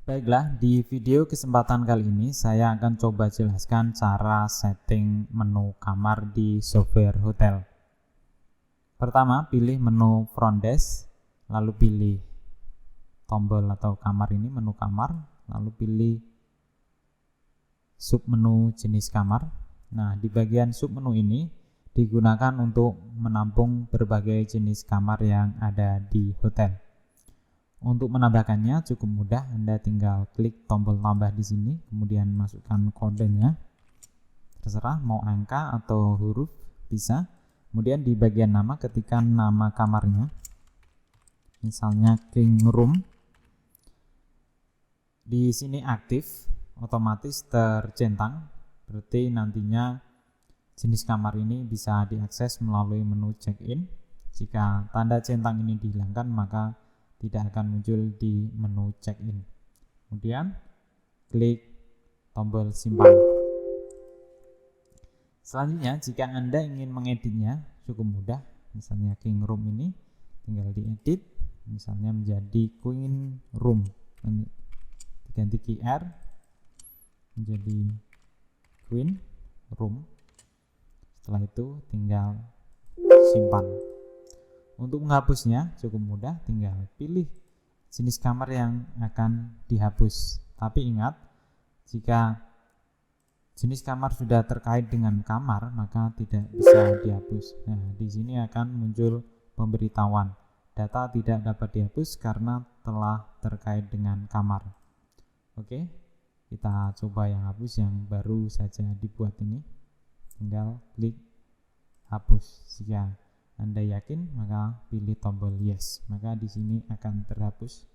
Baiklah, di video kesempatan kali ini saya akan coba jelaskan cara setting menu kamar di software hotel. Pertama, pilih menu front desk, lalu pilih tombol atau kamar ini, menu kamar, lalu pilih submenu jenis kamar. Nah, di bagian submenu ini digunakan untuk menampung berbagai jenis kamar yang ada di hotel. Untuk menambahkannya cukup mudah, Anda tinggal klik tombol tambah di sini, kemudian masukkan kodenya. Terserah mau angka atau huruf bisa. Kemudian di bagian nama ketikkan nama kamarnya. Misalnya King Room. Di sini aktif, otomatis tercentang. Berarti nantinya jenis kamar ini bisa diakses melalui menu check-in. Jika tanda centang ini dihilangkan, maka tidak akan muncul di menu check-in. Kemudian klik tombol simpan. Selanjutnya, jika Anda ingin mengeditnya, cukup mudah. Misalnya King Room ini tinggal diedit, misalnya menjadi Queen Room. Diganti QR menjadi Queen Room. Setelah itu tinggal simpan. Untuk menghapusnya cukup mudah, tinggal pilih jenis kamar yang akan dihapus. Tapi ingat, jika jenis kamar sudah terkait dengan kamar, maka tidak bisa dihapus. Nah, di sini akan muncul pemberitahuan data tidak dapat dihapus karena telah terkait dengan kamar. Oke, kita coba yang hapus yang baru saja dibuat ini. Tinggal klik hapus. Jika Anda yakin, maka pilih tombol yes. Maka di sini akan terhapus.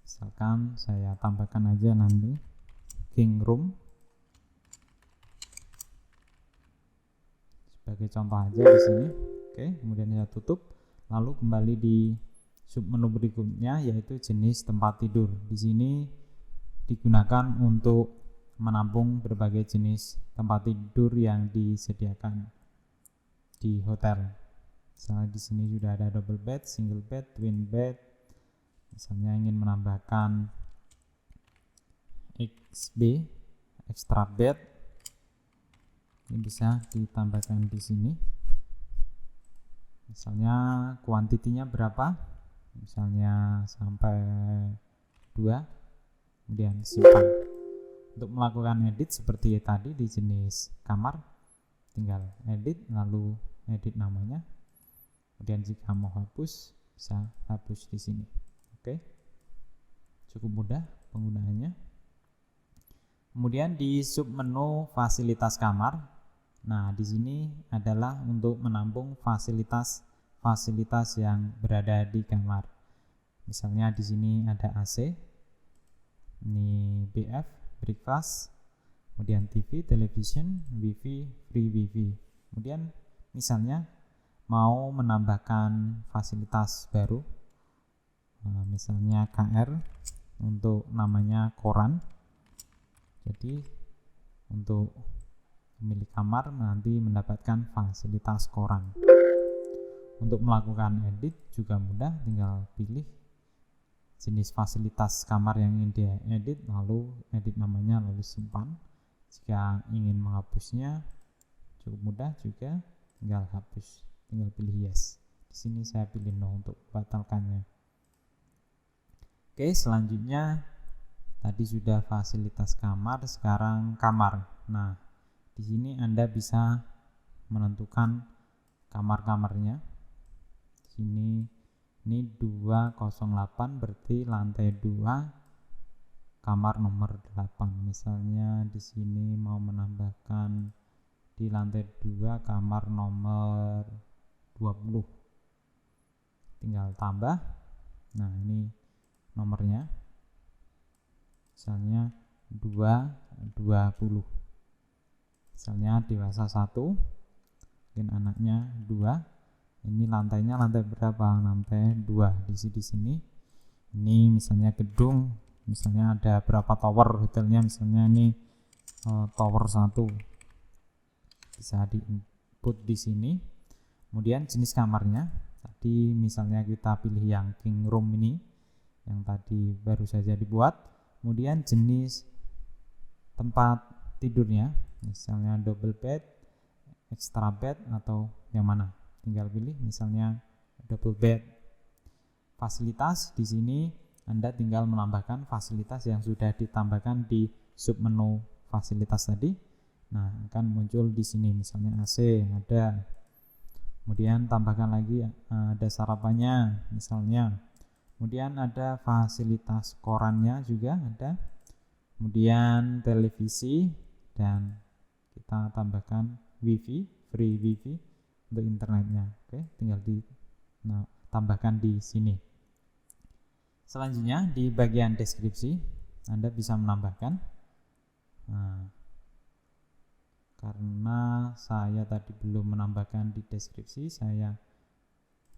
Misalkan saya tambahkan aja nanti King Room sebagai contoh aja di sini. Oke, kemudian saya tutup. Lalu kembali di submenu berikutnya, yaitu jenis tempat tidur. Di sini digunakan untuk menampung berbagai jenis tempat tidur yang disediakan di hotel. Misalnya di sini sudah ada double bed, single bed, twin bed. Misalnya ingin menambahkan XB, extra bed, ini bisa ditambahkan di sini. Misalnya kuantitinya berapa? Misalnya sampai 2. Kemudian simpan. Untuk melakukan edit seperti tadi di jenis kamar, tinggal edit lalu edit namanya. Kemudian jika mau hapus, bisa hapus di sini. Oke. Cukup mudah penggunaannya. Kemudian di submenu fasilitas kamar. Nah, di sini adalah untuk menampung fasilitas yang berada di kamar. Misalnya di sini ada AC. Ini BF, breakfast. Kemudian TV, television, wifi, free wifi. Kemudian misalnya mau menambahkan fasilitas baru, misalnya KR untuk namanya koran. Jadi untuk pemilik kamar nanti mendapatkan fasilitas koran. Untuk melakukan edit juga mudah, tinggal pilih jenis fasilitas kamar yang ingin diedit, lalu edit namanya, lalu simpan. Jika ingin menghapusnya cukup mudah juga, tinggal hapus, tinggal pilih yes. Di sini saya pilih no untuk batalkannya. Oke, selanjutnya tadi sudah fasilitas kamar, sekarang kamar. Nah, di sini Anda bisa menentukan kamar-kamarnya. Di sini ini 208, berarti lantai 2 kamar nomor 8. Misalnya di sini mau menambahkan di lantai 2 kamar nomor 20. Tinggal tambah. Nah, ini nomornya. Misalnya 220. Misalnya dewasa 1, mungkin anaknya 2. Ini lantainya lantai berapa? Lantai 2. Di sini. Ini misalnya gedung, misalnya ada berapa tower hotelnya, misalnya ini tower 1. Bisa di-input di sini. Kemudian jenis kamarnya. Tadi misalnya kita pilih yang King Room ini. yang tadi baru saja dibuat. Kemudian jenis tempat tidurnya, misalnya double bed, extra bed, atau yang mana, tinggal pilih misalnya double bed. Fasilitas di sini Anda tinggal menambahkan fasilitas yang sudah ditambahkan di submenu fasilitas tadi. Nah, akan muncul di sini misalnya AC ada. Kemudian tambahkan lagi ada sarapannya misalnya. Kemudian ada fasilitas korannya juga ada. Kemudian televisi, dan kita tambahkan wifi, free wifi untuk internetnya. Oke, tinggal tambahkan di sini. Selanjutnya di bagian deskripsi Anda bisa menambahkan. Karena saya tadi belum menambahkan di deskripsi, saya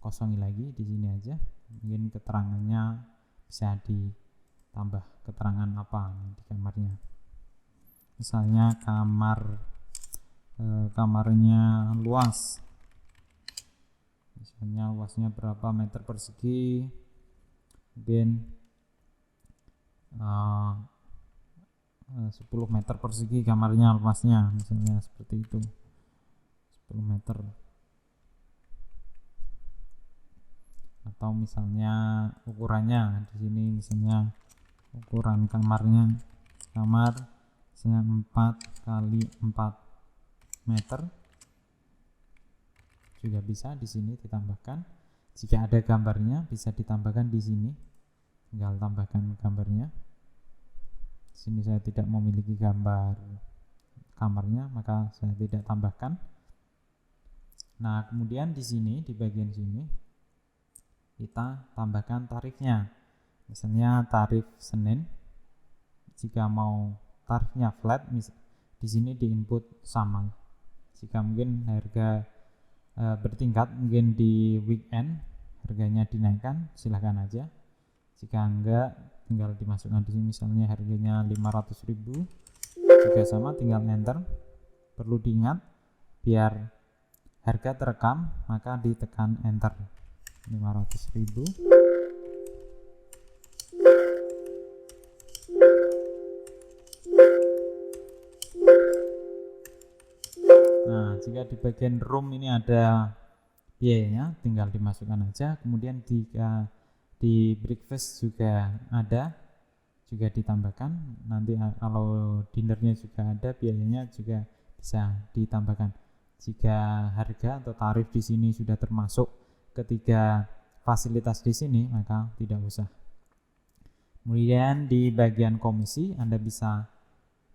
kosongi lagi di sini aja. Mungkin keterangannya bisa ditambah keterangan apa di kamarnya. Misalnya kamarnya luas. Misalnya luasnya berapa meter persegi? Mungkin 10 meter persegi kamarnya luasnya, misalnya seperti itu, 10 meter. Atau misalnya ukurannya di sini, misalnya ukuran kamarnya, misalnya 4 kali 4 meter juga bisa di sini ditambahkan. Jika ada gambarnya bisa ditambahkan di sini, tinggal tambahkan gambarnya. Di sini saya tidak memiliki gambar kamarnya, maka saya tidak tambahkan. Nah, kemudian di sini, di bagian sini kita tambahkan tarifnya. Misalnya tarif Senin. Jika mau tarifnya flat, di sini di input sama. Jika mungkin harga bertingkat, mungkin di weekend harganya dinaikkan, silahkan aja. Jika enggak, tinggal dimasukkan di sini, misalnya harganya 500.000 juga sama, tinggal enter. Perlu diingat, biar harga terekam maka ditekan enter. 500.000. Nah, jika di bagian room ini ada biayanya, tinggal dimasukkan aja. Kemudian jika di breakfast juga ada, juga ditambahkan. Nanti kalau dinernya juga ada, biayanya juga bisa ditambahkan. Jika harga atau tarif di sini sudah termasuk ketiga fasilitas di sini, maka tidak usah. Kemudian di bagian komisi, Anda bisa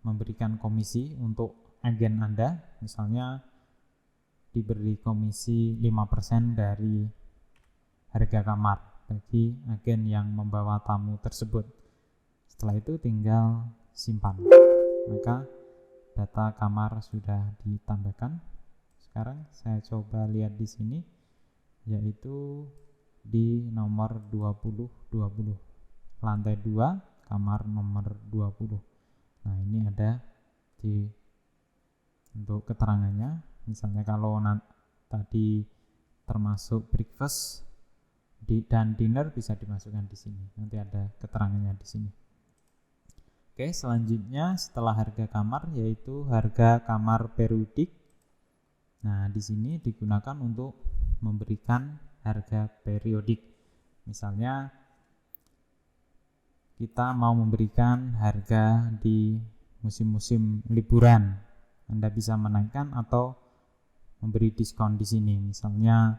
memberikan komisi untuk agen Anda, misalnya diberi komisi 5% dari harga kamar bagi agen yang membawa tamu tersebut. Setelah itu tinggal simpan, maka data kamar sudah ditambahkan. Sekarang saya coba lihat di sini, yaitu di nomor 20 lantai 2, kamar nomor 20. Nah, ini ada untuk keterangannya. Misalnya kalau tadi termasuk breakfast dan dinner, bisa dimasukkan di sini. Nanti ada keterangannya di sini. Oke, selanjutnya setelah harga kamar, yaitu harga kamar periodik. Nah, di sini digunakan untuk memberikan harga periodik. Misalnya kita mau memberikan harga di musim-musim liburan, Anda bisa menaikkan atau memberi diskon di sini. Misalnya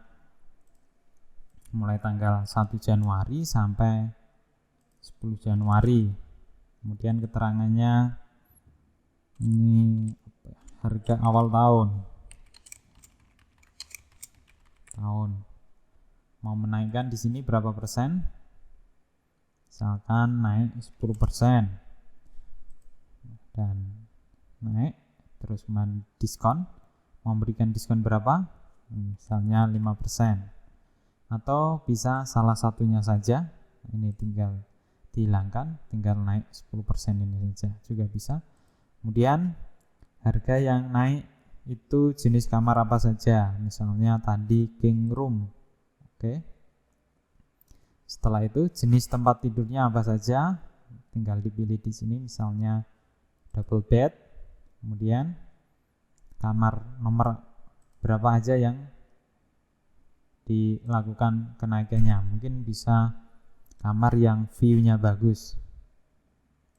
mulai tanggal 1 Januari sampai 10 Januari. Kemudian keterangannya ini harga awal tahun. Mau menaikkan di sini berapa persen? Misalkan naik 10% dan naik, terus diskon, mau memberikan diskon berapa? Misalnya 5%. Atau bisa salah satunya saja, ini tinggal dihilangkan, tinggal naik 10% ini saja juga bisa. Kemudian harga yang naik itu jenis kamar apa saja, misalnya tadi king room. Oke. Setelah itu jenis tempat tidurnya apa saja, tinggal dipilih di sini, misalnya double bed. Kemudian kamar nomor berapa aja yang dilakukan kenaikannya. Mungkin bisa kamar yang view-nya bagus.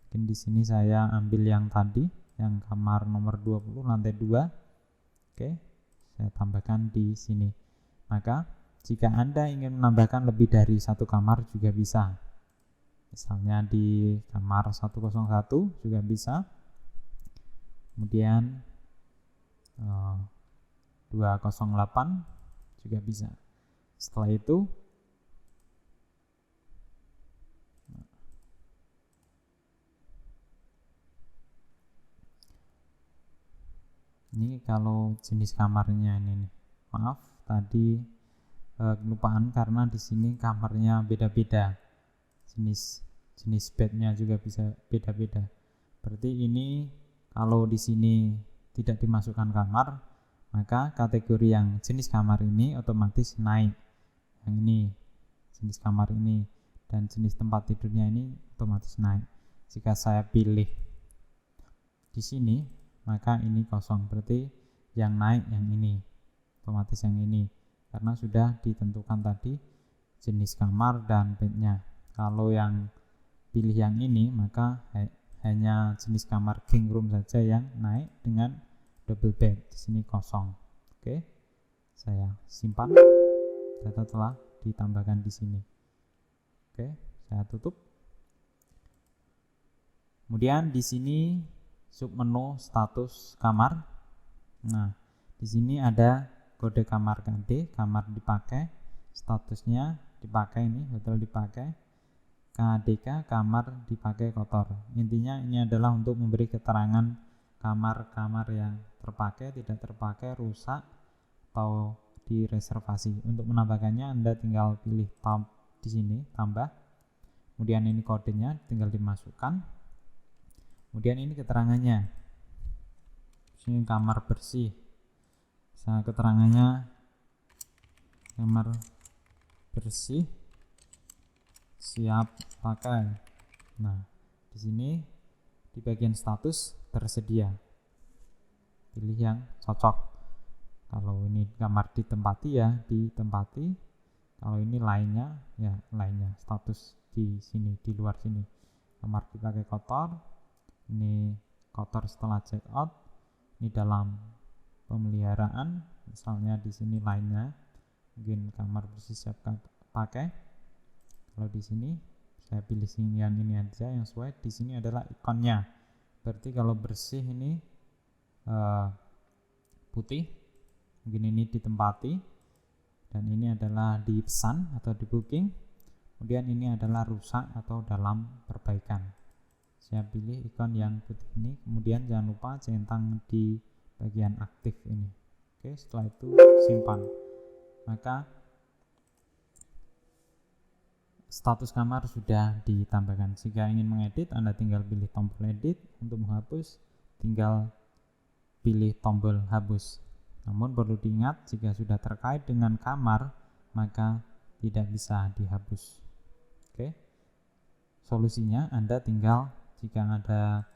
Mungkin di sini saya ambil yang tadi, yang kamar nomor 20 lantai 2. Oke, saya tambahkan di sini. Maka jika Anda ingin menambahkan lebih dari satu kamar juga bisa. Misalnya di kamar 101 juga bisa. Kemudian 208 juga bisa. Setelah itu ini kalau jenis kamarnya ini nih. Maaf tadi kelupaan karena di sini kamarnya beda-beda. Jenis bednya juga bisa beda-beda. Berarti ini kalau di sini tidak dimasukkan kamar, maka kategori yang jenis kamar ini otomatis naik. Yang ini jenis kamar ini dan jenis tempat tidurnya ini otomatis naik. Jika saya pilih di sini, maka ini kosong. Berarti yang naik yang ini, otomatis yang ini, karena sudah ditentukan tadi jenis kamar dan bednya. Kalau yang pilih yang ini, maka hanya jenis kamar king room saja yang naik dengan double bed. Di sini kosong. Oke, saya simpan. Data telah ditambahkan di sini. Oke, saya tutup. Kemudian di sini submenu status kamar. Nah, di sini ada kode kamar KD, kamar dipakai, statusnya dipakai, ini hotel dipakai. KDK, kamar dipakai kotor. Intinya ini adalah untuk memberi keterangan kamar-kamar yang terpakai, tidak terpakai, rusak, atau direservasi. Untuk menambahkannya Anda tinggal pilih di sini tambah. Kemudian ini kodenya tinggal dimasukkan. Kemudian ini keterangannya. Ini kamar bersih. Saya keterangannya kamar bersih siap pakai. Nah, di sini di bagian status tersedia. Pilih yang cocok. Kalau ini kamar ditempati ya ditempati. Kalau ini lainnya ya lainnya. Status di sini, di luar sini. Kamar dipakai kotor. Ini kotor setelah check out. Ini dalam pemeliharaan. Misalnya di sini lainnya. Mungkin kamar bersih siap pakai. Kalau di sini saya pilih yang ini aja yang sesuai. Di sini adalah ikonnya. Berarti kalau bersih ini putih, mungkin ini ditempati, dan ini adalah dipesan atau di booking. Kemudian ini adalah rusak atau dalam perbaikan. Saya pilih ikon yang putih ini. Kemudian jangan lupa centang di bagian aktif ini. Oke, setelah itu simpan. Maka status kamar sudah ditambahkan. Jika ingin mengedit, Anda tinggal pilih tombol edit. Untuk menghapus, tinggal pilih tombol hapus. Namun perlu diingat, jika sudah terkait dengan kamar, maka tidak bisa dihapus. Oke. Solusinya Anda tinggal, jika ada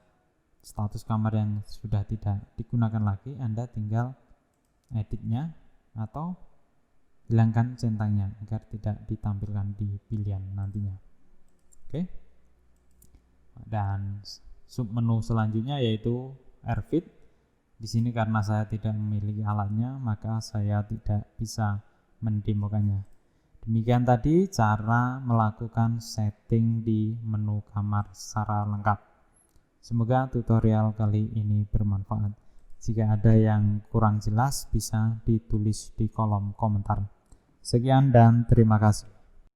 status kamar yang sudah tidak digunakan lagi, Anda tinggal editnya atau hilangkan centangnya agar tidak ditampilkan di pilihan nantinya. Oke. Dan submenu selanjutnya yaitu AirFit. Di sini karena saya tidak memiliki alatnya, maka saya tidak bisa mendemokannya. Demikian tadi cara melakukan setting di menu kamar secara lengkap. Semoga tutorial kali ini bermanfaat. Jika ada yang kurang jelas bisa ditulis di kolom komentar. Sekian dan terima kasih.